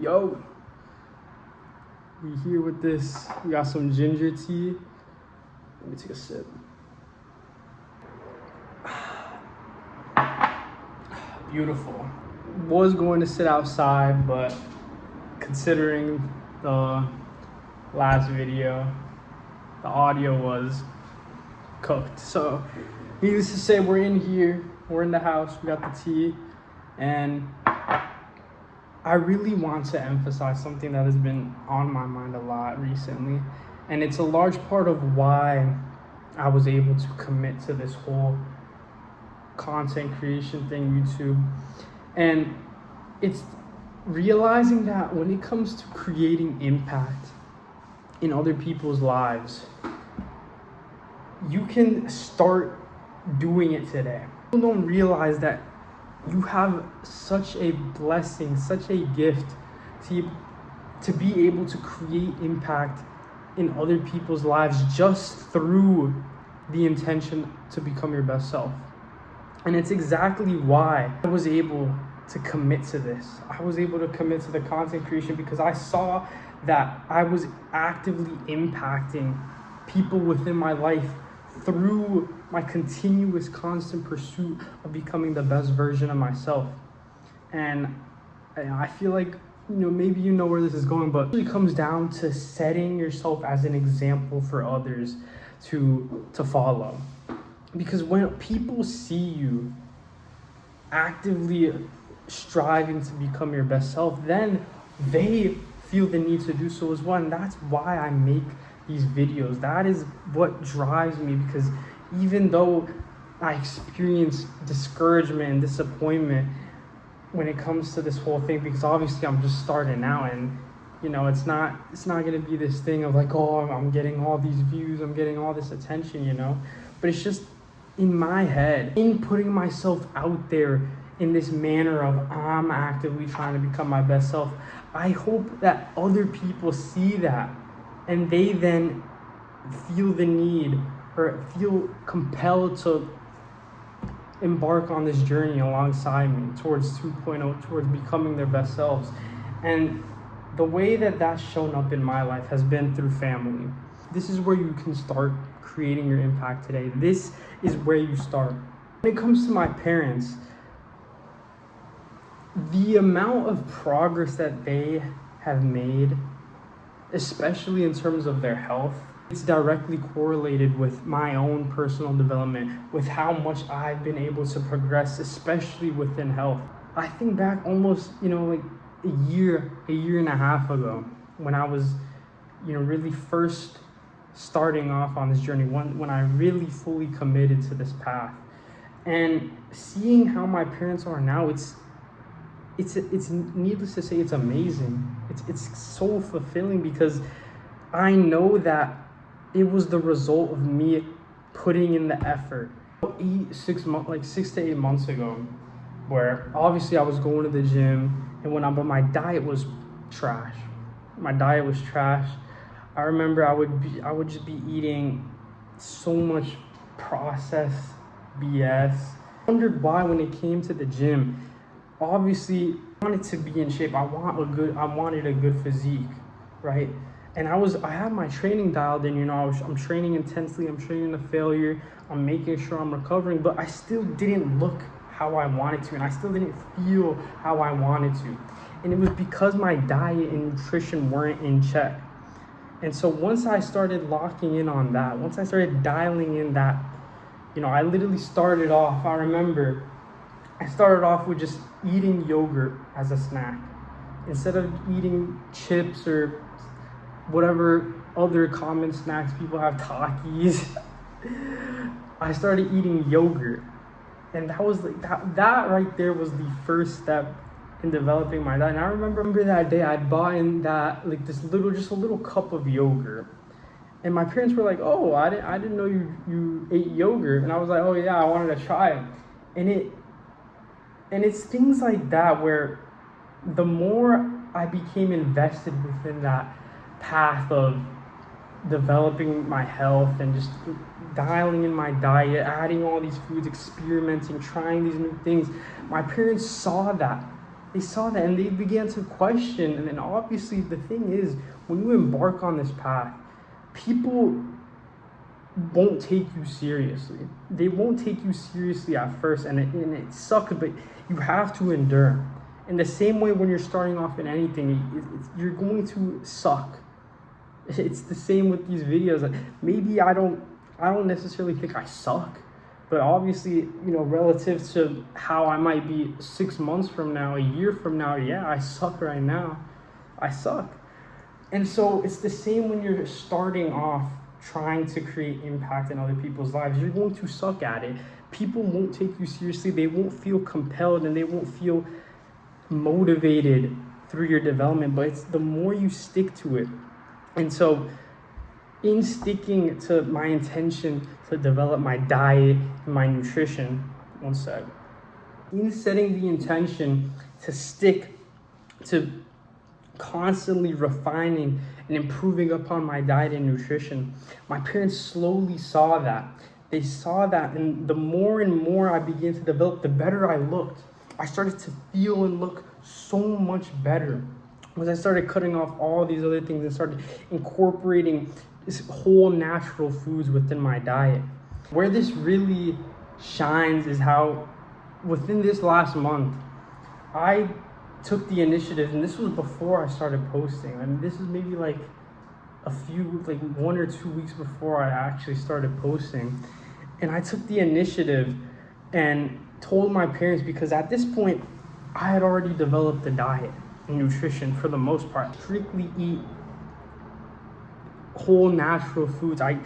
Yo, we here with this. We got some ginger tea. Let me take a sip. Beautiful. Was going to sit outside, but considering the last video, the audio was cooked. So, needless to say, we're in here. We're in the house. We got the tea, and I really want to emphasize something that has been on my mind a lot recently, and it's a large part of why I was able to commit to this whole content creation thing, YouTube, and it's realizing that when it comes to creating impact in other people's lives, you can start doing it today. People don't realize that you have such a blessing, such a gift to be able to create impact in other people's lives just through the intention to become your best self. And it's exactly why I was able to commit to this. I was able to commit to the content creation because I saw that I was actively impacting people within my life through my continuous, constant pursuit of becoming the best version of myself. And I feel like, maybe you know where this is going, but it really comes down to setting yourself as an example for others to follow. Because when people see you actively striving to become your best self, then they feel the need to do so as well. And that's why I make these videos. That is what drives me, because even though I experience discouragement and disappointment when it comes to this whole thing, because obviously I'm just starting out, and it's not gonna be this thing of like, oh, I'm getting all these views, I'm getting all this attention, but it's just in my head, in putting myself out there in this manner of I'm actively trying to become my best self. I hope that other people see that, and they then feel the need or feel compelled to embark on this journey alongside me towards 2.0, towards becoming their best selves. And the way that that's shown up in my life has been through family. This is where you can start creating your impact today. This is where you start. When it comes to my parents, the amount of progress that they have made, especially in terms of their health, it's directly correlated with my own personal development, with how much I've been able to progress, especially within health. I think back almost, like a year and a half ago, when I was, really first starting off on this journey, when I really fully committed to this path, and seeing how my parents are now, it's needless to say, it's amazing. It's so fulfilling, because I know that it was the result of me putting in the effort. 6 to 8 months ago, where obviously I was going to the gym and but my diet was trash. I remember I would just be eating so much processed BS. I wondered why when it came to the gym. Obviously, I wanted to be in shape. I wanted a good physique, right? And I had my training dialed in. I'm training intensely. I'm training to failure. I'm making sure I'm recovering, but I still didn't look how I wanted to, and I still didn't feel how I wanted to. And it was because my diet and nutrition weren't in check. And so once I started locking in on that, once I started dialing in that, I literally started off. I remember I started off with just eating yogurt as a snack. Instead of eating chips or whatever other common snacks people have, Takis, I started eating yogurt. And that was like, that right there was the first step in developing my diet. And I remember that day I'd bought in that, just a little cup of yogurt. And my parents were like, oh, I didn't know you ate yogurt. And I was like, oh yeah, I wanted to try it. And it's things like that where the more I became invested within that path of developing my health and just dialing in my diet, adding all these foods, experimenting, trying these new things, my parents saw that They saw that and they began to question. And then obviously the thing is, when you embark on this path, people won't take you seriously. They won't take you seriously at first, and it sucks, but you have to endure. In the same way, when you're starting off in anything, you're going to suck. It's the same with these videos. Like, maybe I don't necessarily think I suck, but obviously, relative to how I might be 6 months from now, a year from now, yeah, I suck right now. I suck. And so it's the same when you're starting off trying to create impact in other people's lives. You're going to suck at it. People won't take you seriously. They won't feel compelled, and they won't feel motivated through your development. But it's the more you stick to it. And so in sticking to my intention to develop my diet and my nutrition, in setting the intention to stick to constantly refining and improving upon my diet and nutrition, my parents slowly saw that. They saw that, and the more and more I began to develop, the better I looked. I started to feel and look so much better as I started cutting off all these other things and started incorporating this whole natural foods within my diet. Where this really shines is how within this last month, I took the initiative, and this was before I started posting. I mean, this is maybe like 1 or 2 weeks before I actually started posting. And I took the initiative and told my parents, because at this point, I had already developed a diet and nutrition for the most part. Strictly eat whole natural foods. I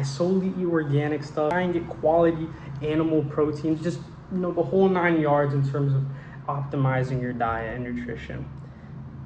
solely eat organic stuff. I get quality animal proteins, just the whole 9 yards in terms of optimizing your diet and nutrition.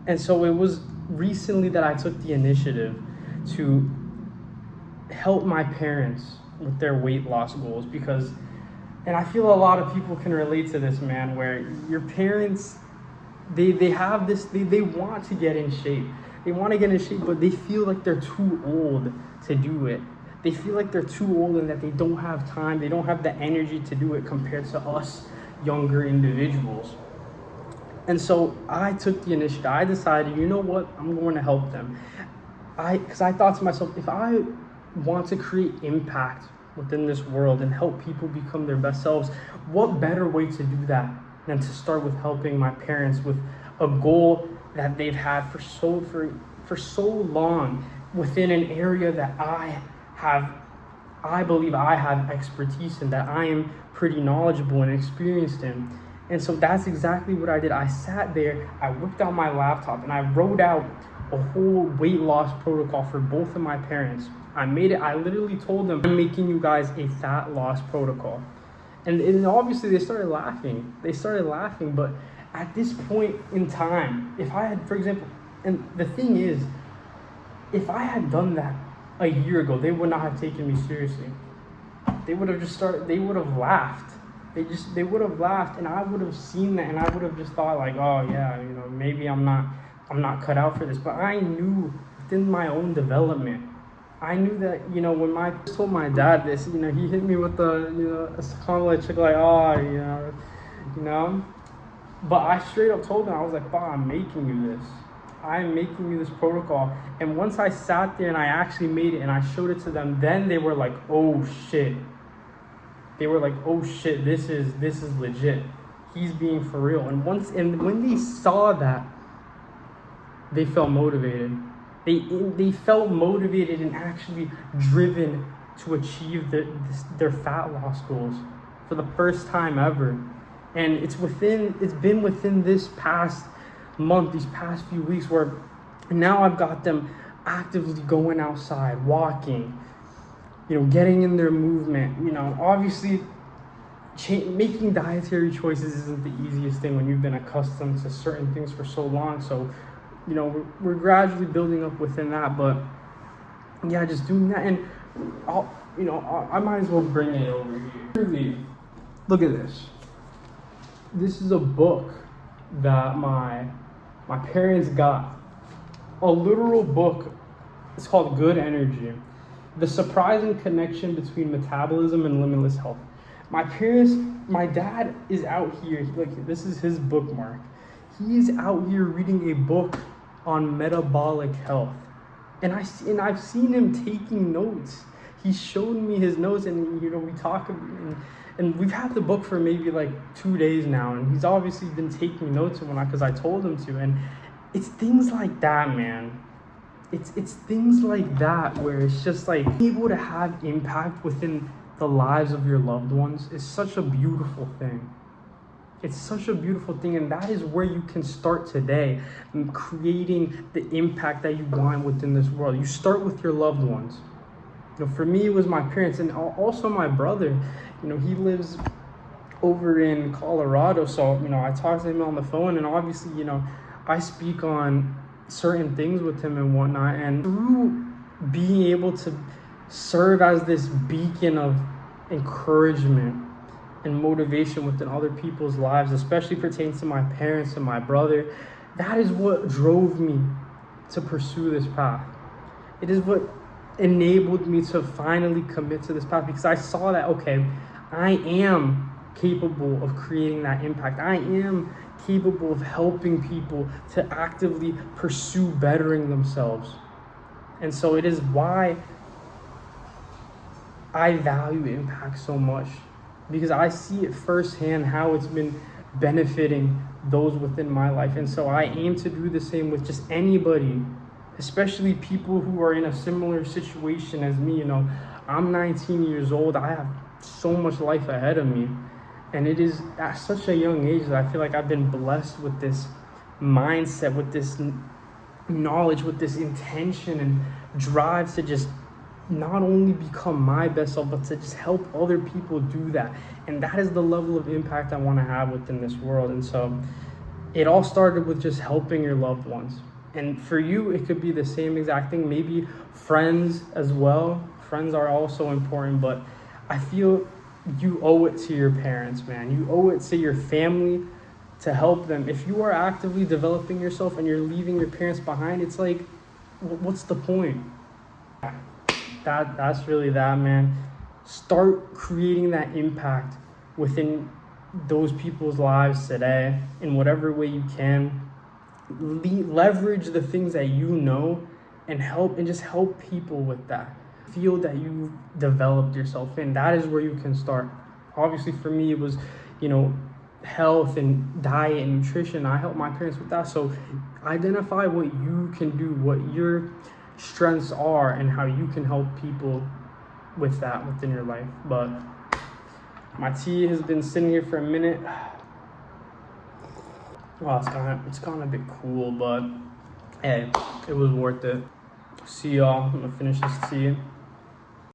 And so it was recently that I took the initiative to help my parents with their weight loss goals, because, and I feel a lot of people can relate to this, man, where your parents, they have this, they want to get in shape. They want to get in shape, but they feel like they're too old to do it. They feel like they're too old and that they don't have time. They don't have the energy to do it compared to us younger individuals. And so I took the initiative. I decided, you know what? I'm going to help them. Because I thought to myself, if I want to create impact within this world and help people become their best selves, what better way to do that than to start with helping my parents with a goal that they've had for so long within an area that I believe I have expertise in, that I am pretty knowledgeable and experienced in. And so that's exactly what I did. I sat there, I whipped out my laptop, and I wrote out a whole weight loss protocol for both of my parents. I literally told them, I'm making you guys a fat loss protocol. And obviously they started laughing. But at this point in time, if I had, for example, and the thing is, if I had done that a year ago, they would not have taken me seriously. They would have laughed. They would have laughed, and I would have seen that, and I would have just thought like, oh yeah, maybe I'm not cut out for this. But I knew within my own development, I knew that, when I told my dad this, he hit me with the, a comment like, oh, but I straight up told him, I was like, Bob, I'm making you this. I'm making you this protocol. And once I sat there and I actually made it and I showed it to them, then they were like, oh shit. This is legit. He's being for real. And when they saw that, they felt motivated. They felt motivated and actually driven to achieve their fat loss goals for the first time ever. And it's been within this past month, these past few weeks, where now I've got them actively going outside, walking, getting in their movement. Obviously making dietary choices isn't the easiest thing when you've been accustomed to certain things for so long. So, we're gradually building up within that, but yeah, just doing that. And I might as well bring it over here. Look at this. This is a book that my parents got. A literal book. It's called Good Energy: The Surprising Connection Between Metabolism and Limitless Health. My dad is out here, this is his bookmark. He's out here reading a book on metabolic health. And I've seen him taking notes. He showed me his notes, and we talk, and we've had the book for maybe like 2 days now, and he's obviously been taking notes and whatnot because I told him to. And it's things like that, man. It's things like that where it's just like being able to have impact within the lives of your loved ones is such a beautiful thing. It's such a beautiful thing, and that is where you can start today in creating the impact that you want within this world. You start with your loved ones. For me, it was my parents, and also my brother. He lives over in Colorado, so I talk to him on the phone, and obviously, I speak on certain things with him and whatnot. And through being able to serve as this beacon of encouragement and motivation within other people's lives, especially pertains to my parents and my brother, that is what drove me to pursue this path. It is what enabled me to finally commit to this path, because I saw that, okay, I am capable of creating that impact. I am capable of helping people to actively pursue bettering themselves. And so it is why I value impact so much, because I see it firsthand how it's been benefiting those within my life. And so I aim to do the same with just anybody, especially people who are in a similar situation as me. I'm 19 years old. I have so much life ahead of me. And it is at such a young age that I feel like I've been blessed with this mindset, with this knowledge, with this intention and drive to just not only become my best self, but to just help other people do that. And that is the level of impact I want to have within this world. And so it all started with just helping your loved ones. And for you, it could be the same exact thing. Maybe friends as well. Friends are also important, but I feel you owe it to your parents, man. You owe it to your family to help them. If you are actively developing yourself and you're leaving your parents behind, it's like, what's the point? That's really that, man. Start creating that impact within those people's lives today in whatever way you can. Leverage the things that you know and just help people with that. Feel that you've developed yourself in. That is where you can start. Obviously, for me, it was, health and diet and nutrition. I helped my parents with that. So identify what you can do, what your strengths are, and how you can help people with that within your life. But my tea has been sitting here for a minute. Well, it's gone a bit cool, but hey, it was worth it. See y'all. I'm gonna finish this tea.